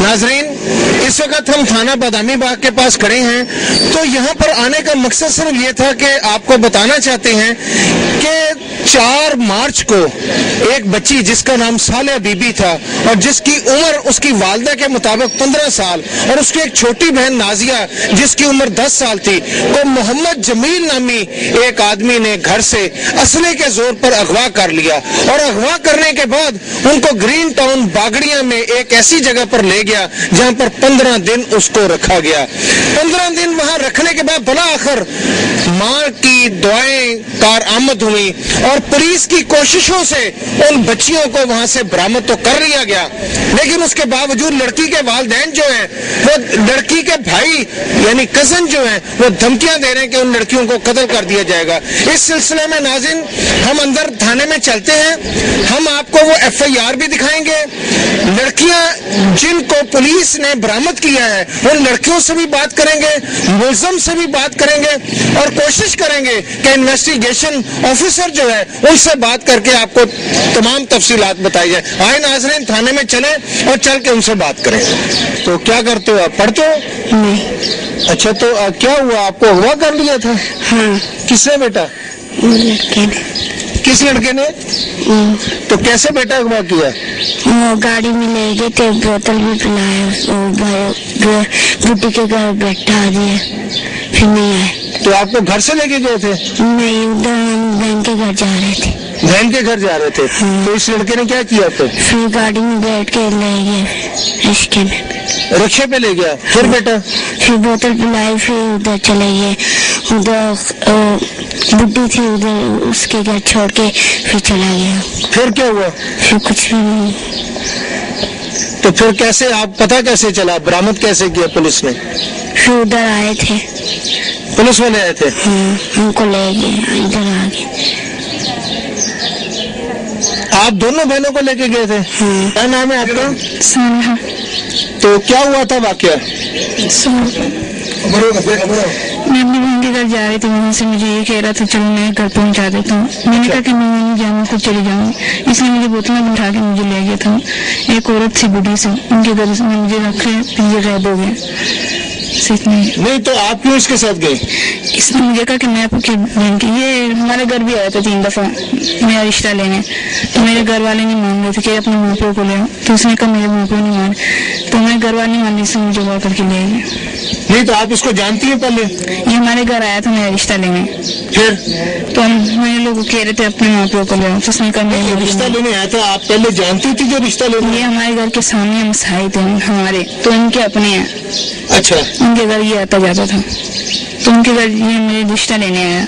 ناظرین، اس وقت ہم تھانہ بادامی باغ کے پاس کھڑے ہیں، تو یہاں پر آنے کا مقصد صرف یہ تھا کہ آپ کو بتانا چاہتے ہیں کہ 4 مارچ کو ایک بچی جس کا نام صالحہ بی بی تھا اور جس کی عمر اس کی والدہ کے مطابق 15 سال اور اس کی ایک چھوٹی بہن نازیہ جس کی عمر 10 سال تھی کو محمد جمیل نامی ایک آدمی نے گھر سے اسلحے کے زور پر اغوا کر لیا، اور اغوا کرنے کے بعد ان کو گرین ٹاؤن باگڑیاں میں ایک ایسی جگہ پر لے گیا جہاں پر 15 دن اس کو رکھا گیا۔ 15 دن وہاں رکھنے کے بعد بالآخر ماں کی دعائیں کارآمد ہوئی اور پولیس کی کوششوں سے ان بچیوں کو وہاں سے برآمد تو کر لیا گیا، لیکن اس کے باوجود لڑکی کے والدین جو ہیں وہ لڑکی کے بھائی یعنی کزن جو ہیں وہ دھمکیاں دے رہے ہیں کہ ان لڑکیوں کو قتل کر دیا جائے گا۔ اس سلسلے میں ناظرین ہم اندر تھانے میں چلتے ہیں، ہم آپ کو وہ FIR بھی دکھائیں گے، لڑکیاں جن کو پولیس نے برآمد کیا ہے ان لڑکیوں سے بھی بات کریں گے، ملزم سے بھی بات کریں گے اور کوشش کریں گے کہ انویسٹیگیشن آفیسر جو ہے ان سے بات کر کے آپ کو تمام تفصیلات بتائی جائے۔ آئے ناظرین تھانے میں چلیں اور چل کے ان سے بات کریں۔ تو کیا کرتے ہو آپ؟ پڑھتے ہو؟ نہیں۔ اچھا، تو کیا ہوا؟ آپ کو اغوا کر لیا تھا؟ ہاں۔ کس نے بیٹا؟ لڑکے نے۔ کس لڑکے نے؟ تو کیسے بیٹا اغوا کیا؟ وہ گاڑی میں لے گئے تھے، بوتل بھی پلایا، بڈی کے گھر بیٹھا دیا، پھر نہیں آئے۔ تو آپ کو گھر سے لے کے گئے تھے؟ نہیں، ادھر ہم بہن کے گھر جا رہے تھے۔ بہن کے گھر جا رہے تھے؟ تو اس لڑکے نے کیا کیا؟ پھر گاڑی میں بیٹھ کے لے گئے رکشے میں۔ رکشے پہ لے گیا؟ پھر بیٹا؟ پھر بوتل پلائی، پھر ادھر چلے گئے، ادھر بڈی تھی ادھر اس کے گھر چھوڑ کے پھر چلا گیا۔ پھر کیا ہوا؟ پھر کچھ بھی نہیں۔ تو پھر کیسے آپ پتہ کیسے چلا؟ برآمد کیسے کیا پولیس نے؟ پھر ادھر آئے تھے، پولیس والے آئے تھے؟ ہم کو لے گئے، ادھر آ گئے۔ آپ دونوں بہنوں کو لے کے گئے تھے؟ کیا نام ہے آپ کا؟ سانحہ۔ تو کیا ہوا تھا واقعہ؟ میں اپنی بہن کے گھر جا رہی تھی، وہاں سے مجھے یہ کہہ رہا تھا چلو میں گھر پہنچا دیتا ہوں۔ میں نے کہا کہ میں نہیں جاؤں، خود چلی جاؤں، اس لیے مجھے بوتل میں بٹھا کے مجھے لے گیا تھا۔ ایک عورت تھی بوڑھی سے، ان کے گھر میں مجھے رکھے، پھر یہ غائب ہو گئے۔ نہیں تو آپ کیوں اس کے ساتھ گئے؟ اس نے مجھے کہا کہ میں آپ کی بہن کی، یہ ہمارے گھر بھی آیا تھا 3 دفعہ میرا رشتہ لینے، تو میرے گھر والے نہیں مان رہے تھے کہ اپنے ماں پیو کو لے، تو اس نے کہا میرے ماں پیو نہیں مانے، تو میرے گھر والے نہیں مان، سے مجھے وہ کر کے لے گئے۔ نہیں تو آپ اس کو جانتی ہیں پہلے؟ یہ ہمارے گھر آیا تھا میرا رشتہ لینے، پھر تو ہم میرے لوگ کہہ رہے تھے اپنے ماں پیو کو لے، تو اس نے کہا میرے رشتہ لینے آیا تھا، آپ پہلے جانتی تھی جو رشتہ لینے؟ یہ ہمارے گھر کے سامنے مسائل تھے ہمارے، تو ان کے اپنے ہیں۔ اچھا، ان کے گھر یہ آتا جاتا تھا، تو ان کے گھر یہ میرے رشتہ لینے آیا،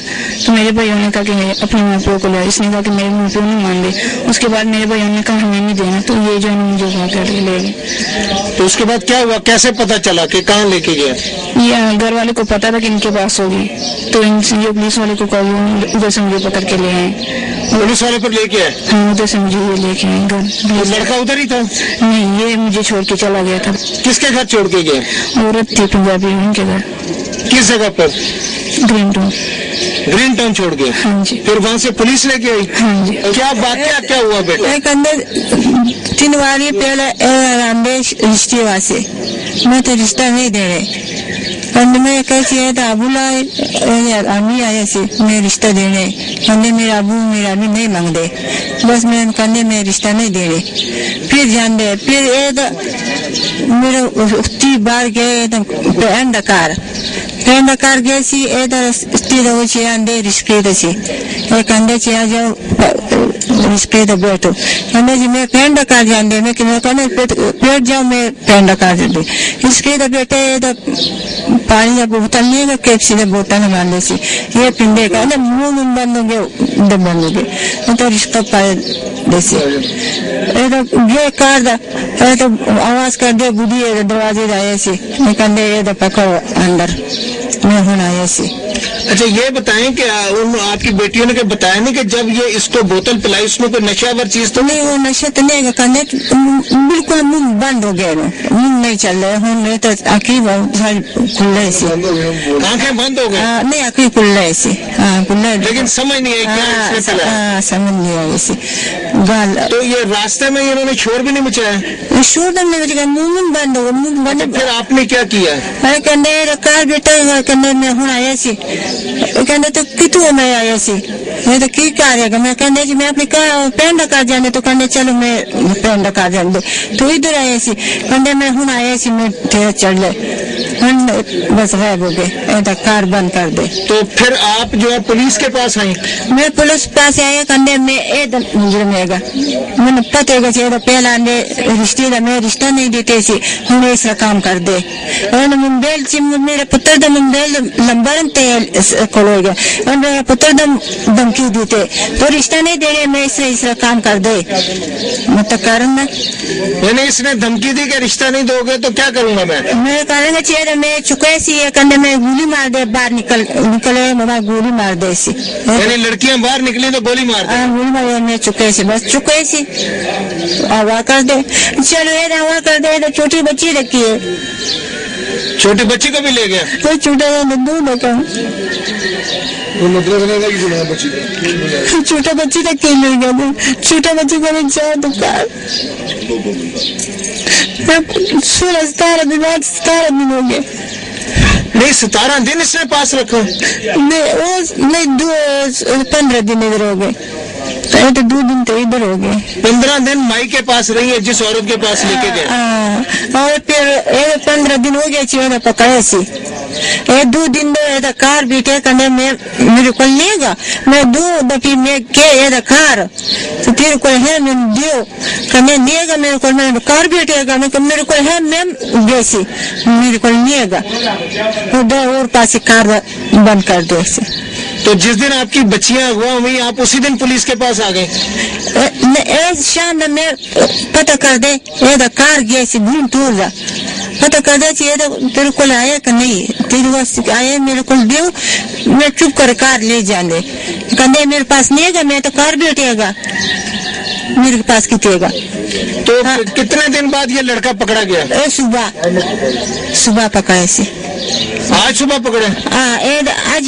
تو میرے بھائیوں نے کہا کہ اپنے ماں پیو کو لے، اس نے کہا کہ میرے ماں پیو نہیں مان دے، اس کے بعد میرے بھائیوں نے کہا ہمیں نہیں دینا، تو یہ جو ہے مجھے وہاں کر کے لے گئے۔ تو اس کے بعد کیا ہوا؟ کیسے پتا چلا کہ کہاں لے کے گیا؟ یہ گھر والے کو پتا تھا کہ ان کے پاس ہوگی، تو ان سے یہ پولیس والے کو کہا، ادھر سے مجھے پکڑ کے لے آئے۔ پولیس والے پر لے کے آئے؟ ہاں، ادھر سے مجھے یہ لے کے آئے گھر۔ لڑکا ادھر ہی تھا؟ نہیں، یہ مجھے چھوڑ کے چلا گیا تھا۔ کس کے گھر چھوڑ کے گئے؟ عورت تھی پنجابی، ان کے گھر۔ کس جگہ پر؟ Green town. گرین ٹاؤن چھوڑ گئے؟ ہاں جی۔ پھر وہاں سے پولیس لے کے آئی؟ ہاں جی۔ کیا واقعہ کیا ہوا بیٹا؟ 3 باری پہلے رشتے واسے میں تو رشتہ نہیں دے رہے، میں کیسی ہے تو ابو امی آئے سے میں رشتہ دینے، میرے ابو میرا بھی نہیں مانگ دے، بس میں کندھے میں رشتہ نہیں دے رہے۔ پھر جان دے، پھر میرے اختی بار گئے پینڈ کار گئے سی دے رشکے دسی ایک اندے چیا جاؤ رشکے دا بیٹھو اندے جی میں پینڈ کار جان دے میں پیٹ جاؤ میں پینڈ کار دے رشکے دا بیٹے پانی دا بوتل نہیں ہے کیپسی دا بوتل باندھے سی یہ پنڈے کا منہ بند ہو گیا بند ہو گیا تو رشکہ پائے دیسی یہ کار دا تو آواز کر دے بدھی دروازے آئے سی میں کندے یہ دا پکڑو اندر میں ہوں آئے سی اچھا یہ بتائیں کہ آپ کی بیٹیوں نے بتایا نہیں کہ جب یہ اس کو بوتل پلائی اس میں کوئی نشہ ور چیز تو نہیں؟ وہ نشہ تو نہیں کرنے بالکل منہ بند ہو گیا، منہ نہیں چل رہا ہوں میں تو عقیب کھلے سے آنکھیں بند ہو گئی نہیں عقیب کھلے سے کھلے، لیکن سمجھ نہیں آئی سمجھ نہیں آئی ایسی گال۔ تو یہ راستے میں انہوں نے شور بھی نہیں مچایا؟ شور نہیں مچ گیا، منہ بند ہو گیا، منہ بند۔ پھر آپ نے کیا کیا؟ کہنے کار بیٹا کہنے میں ہوں آیا سی، کہنے تو کتوں میں آیا سی، میں تو کی کر رہے گا، میں کہنے جی میں اپنی پینڈا کر جانے تو کہنے چلو میں پینڈا کر جان دے تو ادھر آیا سی، کہنے میں ہوں آیا سی میں چڑھ لے بس غائب ہو گئے، کار بند کر دے۔ تو پھر آپ جو ہے پولیس کے پاس آئیں؟ میں پولیس پاس آیا کہنے میں مجرم ہے گا، میں نے پتہ گا چاہیے پہلا رشتے کا میں رشتہ نہیں دیتے سی، ہوں اس کا کام کر دے۔ موبائل میرے پتر دا موبائل لمبر کھولو گیا، میرے پتر دا دھمکی دیتے تو رشتہ نہیں دے رہے، میں اس کا کام کر دے مطلب کروں گا۔ یعنی اس نے دھمکی دی کہ رشتہ نہیں دو گے تو کیا کروں گا میں کروں گا چاہیے میں چکے سی کہنے میں گولی مار دے، باہر نکلے میں گولی مار دے سی، یعنی لڑکیاں باہر نکلی تو گولی مار دے؟ گولی مار میں چکے سی، بس چکے سی ہوا کر دے، چلو یہ ہوا کر دے تو چھوٹی بچی رکھی ہے، چھوٹی بچی کو بھی لے گیا؟ کوئی چھوٹا دودھ لگا چھوٹا بچی تک کے لے گیا، چھوٹا بچی کو بھی جاؤ دکان 17 دن ہو گئے۔ نہیں 17 دن اس نے پاس رکھا؟ نہیں 15 دن ادھر ہو گئے، تو 2 دن تو ادھر ہو گئے۔ 15 دن مائی کے پاس رہی ہے جس عورت کے پاس لے کے گئے؟ اور پھر 15 دن ہو گیا چیز پکڑے سی، 2 دن کار بیٹھے کرنے میں میرے کو لے گا، میں 2 دفعہ میں کہ کار تو تیرے کو ہے میں دیو کرنے لے گا، میرے کو کار بیٹھے گا میرے کو ہے میں بیسی میرے کو لے گا، اور پاس کار بند کر دے سی۔ تو جس دن آپ کی بچیاں ہوا ہوئی آپ اسی دن پولیس کے پاس آ گئے؟ شام میں پتہ کر دے یہ کار گیا سی بھول ٹور رہا، پتہ کر دے تیرے کو آیا کہ نہیں، تیرے کو آیا میرے کو دیو، میں چپ کر کار لے جانے کہنے میرے پاس نہیں گا، میں تو کار بیٹھے گا میرے پاس کتنے گا۔ تو کتنے دن بعد یہ لڑکا پکڑا گیا؟ صبح پکڑے سی، آج صبح پکڑے؟ آج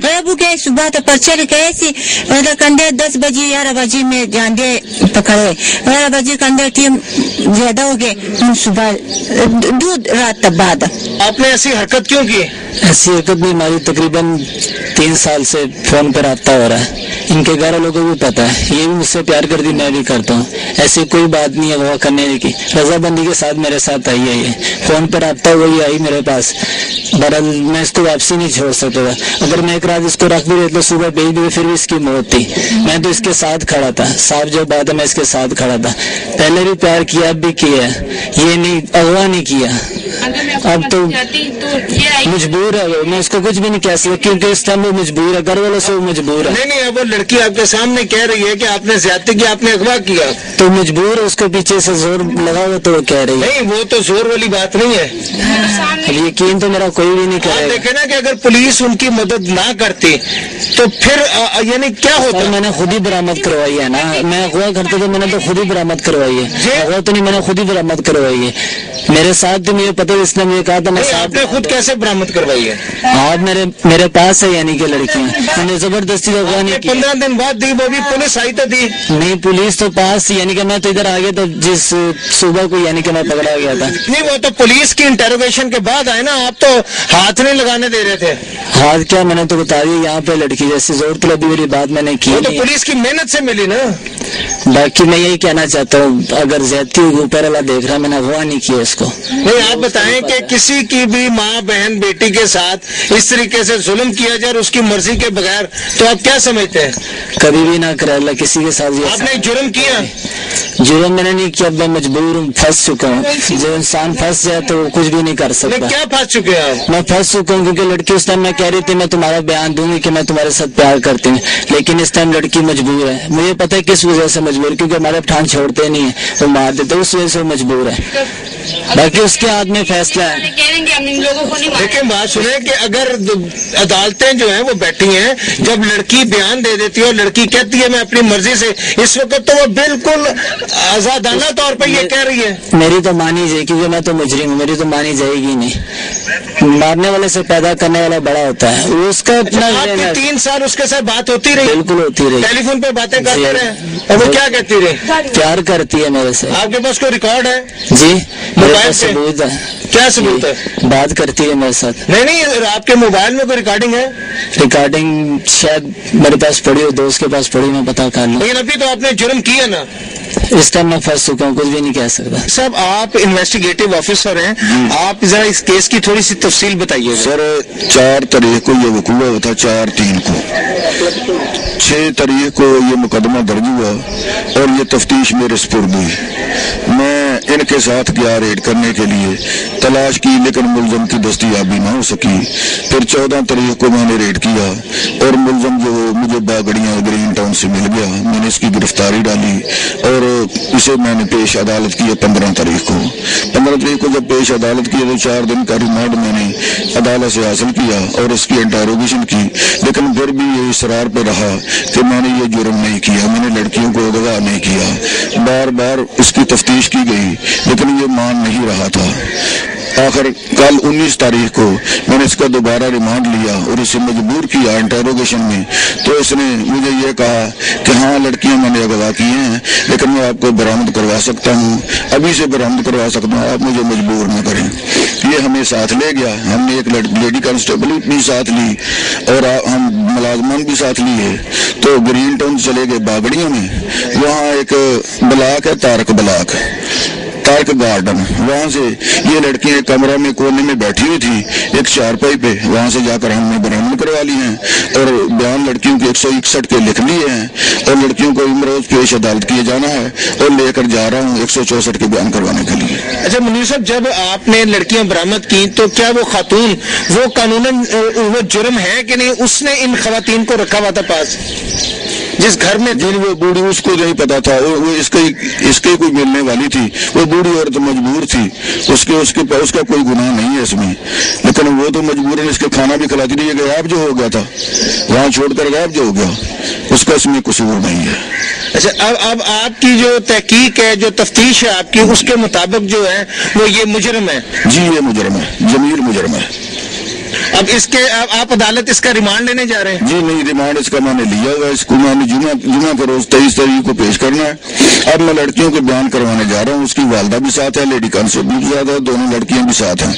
غائب ہو گئے، صبح تو پرچہ لکھے سی کندے 10 بجے 11 بجے میں جاندے پکڑے، 11 بجے کندے ٹیم زیادہ ہو گئے، صبح 2 رات بعد۔ آپ نے ایسی حرکت کیوں کی؟ ایسی حرکت بھی ہماری تقریباً 3 سال سے فون پر رابطہ ہو رہا ہے، ان کے گھر والوں کو بھی پتا ہے، یہ بھی مجھ سے پیار کرتی میں بھی کرتا ہوں، ایسی کوئی بات نہیں ہے وہ کرنے کی، رضامندی کے ساتھ میرے ساتھ آئی ہے، یہ فون پر رابطہ وہی آئی میرے پاس، بہرحال میں اس کو واپسی نہیں چھوڑ سکتا تھا، اگر میں ایک رات اس کو رکھ بھی رہتا صبح بھیج بھی پھر بھی اس کی موت تھی، میں تو اس کے ساتھ کھڑا تھا، صاف جو بات ہے میں اس کے ساتھ کھڑا تھا، پہلے بھی پیار کیا اب بھی کیا، یہ نہیں اغوا نہیں کیا، اب تو مجبور ہے وہ، میں اس کو کچھ بھی نہیں کہہ سکتا کیونکہ اس ٹائم وہ مجبور ہے، گھر والوں سے وہ مجبور ہے۔ نہیں اب وہ لڑکی آپ کے سامنے کہہ رہی ہے کہ آپ نے زیادتی کی، آپ نے اغوا کیا، تو مجبور ہے، اس کو پیچھے سے زور لگا ہوا تو وہ کہہ رہی ہے۔ نہیں وہ تو زور والی بات نہیں ہے، یقین تو میرا کوئی بھی نہیں کرے گا۔ دیکھیں نا کہ اگر پولیس ان کی مدد نہ کرتی تو پھر یعنی کیا ہوتا؟ میں نے خود ہی برآمد کروائی ہے نا، میں اغوا کرتا تھا میں نے تو خود ہی برآمد کروائی ہے، اغوا تو نہیں میں نے خود ہی برآمد کروائی ہے، میرے ساتھ تو مجھے پتہ اس نے مجھے کہا تھا میں آپ نے خود کیسے برآمد کروائی ہے؟ آپ میرے پاس ہے یعنی کہ لڑکیاں، میں نے زبردستی اغوا نہیں کی۔ 15 دن بعد دی وہ بھی پولیس آئی تو دی نہیں، پولیس تو پاس یعنی کہ میں تو ادھر آ گیا تھا جس صبح کو یعنی کہ میں پکڑا گیا تھا۔ نہیں وہ تو پولیس کی انٹروگیشن کے بعد آئے نا، آپ تو ہاتھ نہیں لگانے دے رہے تھے۔ ہاتھ کیا، میں نے تو بتا دیا یہاں پہ لڑکی جیسی زور طلبی والی بات میں نے کی وہ تو پولیس کی محنت سے ملی نا۔ باقی میں یہی کہنا چاہتا ہوں اگر زیادتی ہوئی اوپر اللہ دیکھ رہا، میں نے اغوا نہیں کیا اس کو۔ نہیں آپ بتائیں کہ کسی کی بھی ماں بہن بیٹی کے ساتھ اس طریقے سے ظلم کیا جائے اور اس کی مرضی کے بغیر، تو آپ کیا سمجھتے ہیں؟ کبھی بھی نہ کرے اللہ کسی کے ساتھ۔ آپ نے جرم کیا؟ جرم میں نے نہیں کیا، میں مجبور ہوں، پھنس چکا ہوں، جو انسان پھنس جائے تو وہ کچھ بھی نہیں کر سکتا۔ کیا پھنس چکے ہیں آپ؟ میں پھنس چکا ہوں کیونکہ لڑکی اس ٹائم میں کہہ رہی تھی میں تمہارا بیان دوں گی کہ میں تمہارے ساتھ پیار کرتی ہوں، لیکن اس ٹائم لڑکی مجبور ہے، مجھے پتہ ہے کس وجہ سے مجبور، کیونکہ ہمارے پٹھان چھوڑتے نہیں ہیں، وہ مار دیتے، اس وجہ سے وہ مجبور ہے۔ باقی اس کے ہاتھ میں فیصلہ ہے. لیکن بات سنیں کہ اگر عدالتیں جو ہیں وہ بیٹھی ہیں, جب لڑکی بیان دے دیتی ہے اور لڑکی کہتی ہے میں اپنی مرضی سے, اس وقت تو وہ بالکل آزادانہ طور پہ یہ کہہ رہی ہے. میری تو مانی جائے, کیونکہ میں تو مجرم ہوں, میری تو مانی جائے گی نہیں. مارنے والے سے پیدا کرنے والا بڑا ہوتا ہے, اس کا اپنا. آپ کی 3 سال اس کے ساتھ بات ہوتی رہی؟ بالکل ہوتی رہی, ٹیلی فون پہ باتیں کرتے رہے, اور وہ کیا کہتی رہی؟ پیار کرتی ہے میرے سے. آپ کے پاس کوئی ریکارڈ ہے؟ جی موبائل ثبوت ہے. کیا ثبوت ہے؟ بات کرتی ہے میرے ساتھ. نہیں, آپ کے موبائل میں کوئی ریکارڈنگ ہے؟ ریکارڈنگ شاید میرے پاس پڑی ہو, دوست کے پاس پڑی, میں پتا کر لوں. لیکن ابھی تو آپ نے جرم کیا نا. اس ٹائم میں پھنس چکا ہوں, کچھ بھی نہیں کہہ سکتا. صاحب آپ انویسٹیگیٹو آفیسر ہیں, آپ ذرا اس کیس کی تھوڑی سی تفصیل بتائیے. سر 4 تاریخ کو یہ وقوع ہوا تھا, 4/3 کو. 6 تاریخ کو یہ مقدمہ درج ہوا اور یہ تفتیش میرے سپرد ہوئی. میں ان کے ساتھ گیا ریڈ کرنے کے لیے, تلاش کی لیکن ملزم کی دستیابی نہ ہو سکی. پھر 14 تاریخ کو میں نے ریڈ کیا اور ملزم جو مجھے باگڑیاں گرین ٹاؤن سے مل گیا. میں نے اس کی گرفتاری ڈالی اور اسے میں نے پیش عدالت کیا 15 تاریخ کو. 15 تاریخ کو جب پیش عدالت کیا تو 4 دن کا ریمانڈ میں نے عدالت سے حاصل کیا اور اس کی انٹروگیشن کی. لیکن پھر بھی یہ اصرار پہ رہا کہ میں نے یہ جرم نہیں کیا, میں نے لڑکیوں کو اغوا نہیں کیا. بار بار اس کی تفتیش کی گئی لیکن یہ مان نہیں رہا تھا. آخر کل 19 تاریخ کو میں نے اس کا دوبارہ ریمانڈ لیا اور اسے مجبور کیا انٹروگیشن میں. تو اس نے مجھے یہ کہا کہ ہاں لڑکیاں میں نے اغوا کی ہیں لیکن میں آپ کو برآمد کروا سکتا ہوں, ابھی سے برآمد کروا سکتا ہوں, آپ مجھے مجبور نہ کریں. یہ ہمیں ساتھ لے گیا, ہم نے ایک لیڈی کانسٹیبل بھی ساتھ لی اور ہم ملازمان بھی ساتھ لیے. تو گرین ٹاؤن چلے گئے باگڑیوں میں, وہاں ایک بلاک ہے تارک بلاک, تارک گارڈن, وہاں سے یہ لڑکیاں ایک کمرہ میں کونے میں بیٹھی ہوئی تھی ایک چارپائی پہ. وہاں سے جا کر ہم نے برآمد کروا لی ہیں اور بیان لڑکیوں کے 161 کے لکھ لیے ہیں اور لڑکیوں کو امروز پیش عدالت کیے جانا ہے اور لے کر جا رہا ہوں 164 کے بیان کروانے کے لیے. اچھا منیر صاحب, جب آپ نے لڑکیاں برآمد کی تو کیا وہ خاتون وہ قانوناً وہ جرم ہے کہ نہیں؟ اس نے ان خواتین کو رکھا ہوا تھا پاس جس گھر میں؟ جن وہ بوڑھی, اس کو نہیں پتا تھا, وہ اس کے کوئی ملنے والی تھی, وہ بوڑھی عورت مجبور تھی, اس کا کوئی گناہ نہیں ہے اس میں. لیکن وہ تو مجبور ہے, اس کے کھانا بھی کھلاتی رہی ہے. غائب جو ہو گیا تھا وہاں چھوڑ کر غائب جو ہو گیا, اس کا اس میں قصور نہیں ہے. اچھا اب آپ کی جو تحقیق ہے, جو تفتیش ہے آپ کی, اس کے مطابق جو ہے وہ یہ مجرم ہے؟ جی یہ مجرم ہے, جمیل مجرم ہے. اب اس کے آپ عدالت اس کا ریمانڈ لینے جا رہے ہیں؟ جی نہیں, ریمانڈ اس کا میں نے لیا ہوا ہے. اس کو میں نے جمعہ کے روز 23 تاریخ کو پیش کرنا ہے. اب میں لڑکیوں کے بیان کروانے جا رہا ہوں. اس کی والدہ بھی ساتھ ہے, لیڈی کانسٹیبل بھی ساتھ ہے, دونوں لڑکیاں بھی ساتھ ہیں.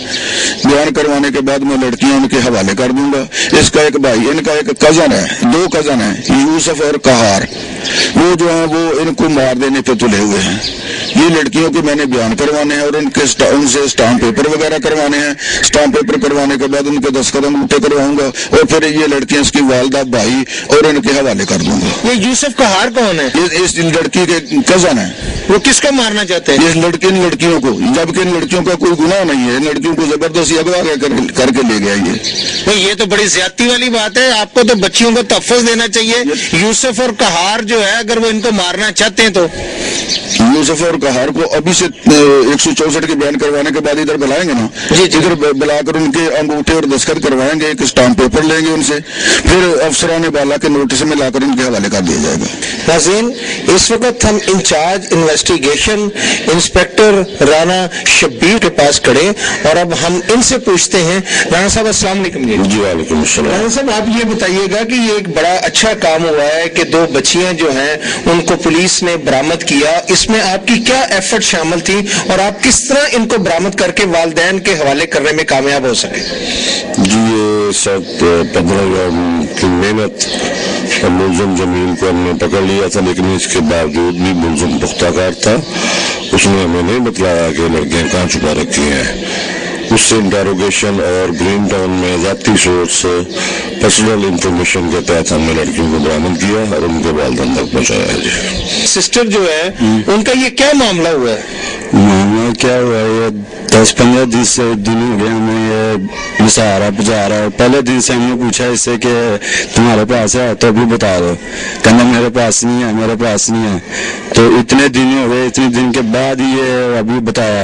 بیان کروانے کے بعد میں لڑکیاں ان کے حوالے کر دوں گا. اس کا ایک بھائی, ان کا ایک کزن ہے, 2 کزن ہیں, یوسف اور کہار, وہ جو ہیں وہ ان کو مار دینے پہ تلے ہوئے ہیں. یہ لڑکیوں کے میں نے بیان کروانے ہیں اور ان سے اسٹامپ پیپر وغیرہ کروانے ہیں. اسٹامپ پیپر کروانے کے بعد ان کے دستخط انگوٹھے کرواؤں گا اور پھر یہ لڑکیاں اس کی والدہ, بھائی اور ان کے حوالے کر دوں گا. یہ یوسف کہار کون ہے؟ اس لڑکی کے کزن ہے. وہ کس کو مارنا چاہتے ہیں؟ اس لڑکیوں کو, جبکہ ان لڑکیوں کا کوئی گناہ نہیں ہے. ان لڑکیوں کو زبردستی اغوا کر کے لے گیا. یہ تو بڑی زیادتی والی بات ہے. آپ کو تو بچیوں کو تحفظ دینا چاہیے. یوسف اور کہار جو ہے اگر وہ ان کو مارنا چاہتے ہیں تو یوسف اور کہار کو ابھی سے 164 کے بیان کروانے کے بعد ادھر بلائیں گے نا. جی ادھر بلا کر ان کے انگوٹھے اور دستخط کروائیں گے, ایک اسٹامپ پیپر لیں گے ان سے, پھر افسران بالا کے نوٹس میں لا کر ان کے حوالے کر دیا جائے گا. ناظرین, اس وقت ہم incharge investigation inspector Rana Shabbir کے پاس کھڑے اور اب ہم ان سے پوچھتے ہیں. رانا صاحب السلام علیکم. جی وعلیکم السلام. رانا صاحب آپ یہ بتائیے گا کہ یہ ایک بڑا اچھا کام ہوا ہے کہ 2 بچیاں جو ہیں ان کو پولیس نے برآمد کیا. اس میں آپ کی کیا ایفرٹ شامل تھی اور آپ کس طرح ان کو برآمد کر کے والدین کے حوالے کرنے میں کامیاب ہو سکے؟ جی یہ سب 15 کی محنت اور ملزم جمیل کو ہم نے پکڑ لیا تھا, لیکن اس کے باوجود بھی ملزم پختہ کار تھا. اس نے ہمیں نہیں بتلایا کہ لڑکیاں کہاں چھپا رکھی ہیں. اس سے انٹروگیشن اور گرین ٹاؤن میں ذاتی سورس سے پرسنل انفارمیشن کے تحت ہم نے لڑکیوں کو برآمد کیا اور ان کے والدین تک پہنچایا. جی سسٹر جو ہے ان کا یہ کیا معاملہ ہوا ہے؟ معاملہ کیا ہوا ہے, یہ 10-15 دن ہو گئے ہمیں یہ مسہارا پجا رہا ہے. پہلے دن سے ہم نے پوچھا اس سے کہ تمہارے پاس ہے تو ابھی بتا دو, کہنا میرے پاس نہیں ہے, میرے پاس نہیں ہے. تو اتنے دن ہو گئے, اتنے دن کے بعد یہ ابھی بتایا.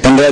15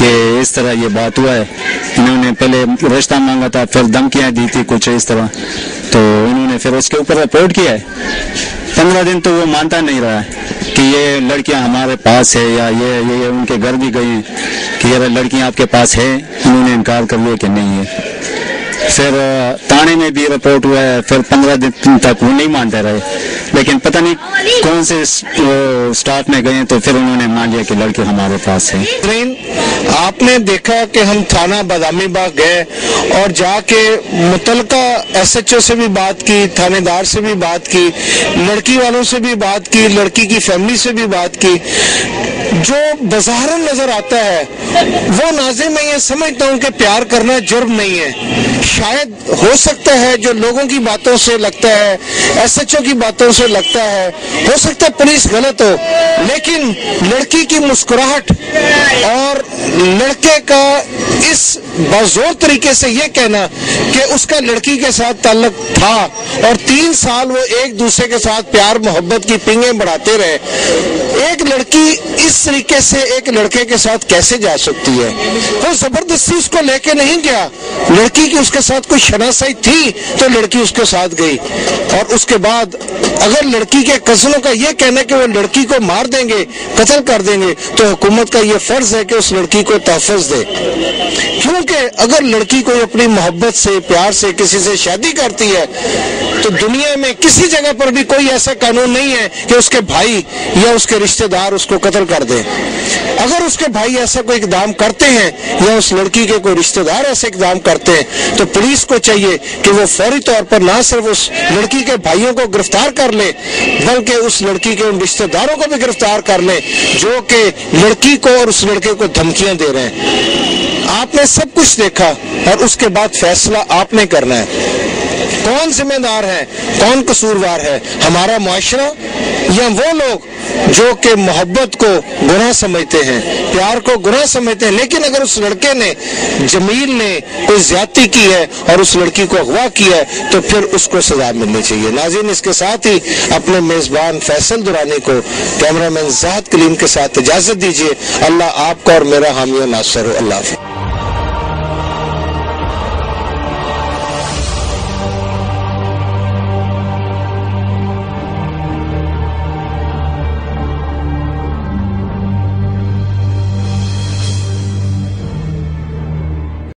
کہ اس طرح یہ بات ہوا ہے. انہوں نے پہلے رشتہ مانگا تھا، پھر دھمکیاں دی تھی کچھ اس طرح، تو انہوں نے پھر اس کے اوپر رپورٹ کیا ہے. 15 دن تو وہ مانتا نہیں رہا کہ یہ لڑکیاں ہمارے پاس ہے، یا یہ ان کے گھر بھی گئی کہ یہ لڑکیاں آپ کے پاس ہے. انہوں نے انکار کر لیا کہ نہیں ہے. پھر تھانے میں بھی رپورٹ ہوا ہے، پھر 15 دن تک وہ نہیں مانتے رہے، لیکن پتہ نہیں کون سے سٹاف میں گئے تو پھر انہوں نے مان لیا کہ لڑکے ہمارے پاس ہیں. آپ نے دیکھا کہ ہم تھانہ بادامی باغ گئے اور جا کے متعلقہ SHO سے بھی بات کی، تھانے دار سے بھی بات کی، لڑکی والوں سے بھی بات کی، لڑکی کی فیملی سے بھی بات کی. جو بظاہر نظر آتا ہے وہ ناظرین میں یہ سمجھتا ہوں کہ پیار کرنا جرم نہیں ہے. شاید ہو سکتا ہے جو لوگوں کی باتوں سے لگتا ہے، SHO کی باتوں سے لگتا ہے، ہو سکتا ہے پولیس غلط ہو، لیکن لڑکی کی مسکراہٹ اور لڑکے کا اس بازور طریقے سے یہ کہنا کہ اس کا لڑکی کے ساتھ تعلق تھا اور 3 سال وہ ایک دوسرے کے ساتھ پیار محبت کی پنگیں بڑھاتے رہے. ایک لڑکی اس طریقے سے ایک لڑکے کے ساتھ کیسے جا سکتی ہے؟ وہ زبردستی اس کو لے کے نہیں گیا، لڑکی کی اس کے ساتھ کوئی شناسائی تھی تو لڑکی اس کے ساتھ گئی. اور اس کے بعد اگر لڑکی کے کزنوں کا یہ کہنا کہ وہ لڑکی کو مار دیں گے، قتل کر دیں گے، تو حکومت کا یہ فرض ہے کہ اس لڑکی کو تحفظ دے. کیونکہ اگر لڑکی کوئی اپنی محبت سے پیار سے کسی سے شادی کرتی ہے تو دنیا میں کسی جگہ پر بھی کوئی ایسا قانون نہیں ہے کہ اس کے بھائی یا اس کے رشتہ دار اس کو قتل کر دیں. اگر اس کے بھائی ایسا کوئی اقدام کرتے ہیں یا اس لڑکی کے کوئی رشتہ دار ایسے اقدام کرتے ہیں تو پولیس کو چاہیے کہ وہ فوری طور پر نہ صرف اس لڑکی کے بھائیوں کو گرفتار کر لے بلکہ اس لڑکی کے ان رشتہ داروں کو بھی گرفتار کر لے جو کہ لڑکی کو اور اس لڑکے کو دھمکیاں دے رہے ہیں. آپ نے سب کچھ دیکھا اور اس کے بعد فیصلہ آپ نے کرنا ہے. کون ذمہ دار ہے، کون قصوروار ہے، ہمارا معاشرہ یا وہ لوگ جو کہ محبت کو گناہ سمجھتے ہیں، پیار کو گناہ سمجھتے ہیں؟ لیکن اگر اس لڑکے نے، جمیل نے کوئی زیادتی کی ہے اور اس لڑکی کو اغوا کیا ہے تو پھر اس کو سزا ملنی چاہیے. ناظرین، اس کے ساتھ ہی اپنے میزبان فیصل درانی کو کیمرہ مین زاہد کلیم کے ساتھ اجازت دیجیے. اللہ آپ کا اور میرا حامی و ناصر ہو. اللہ حافظ.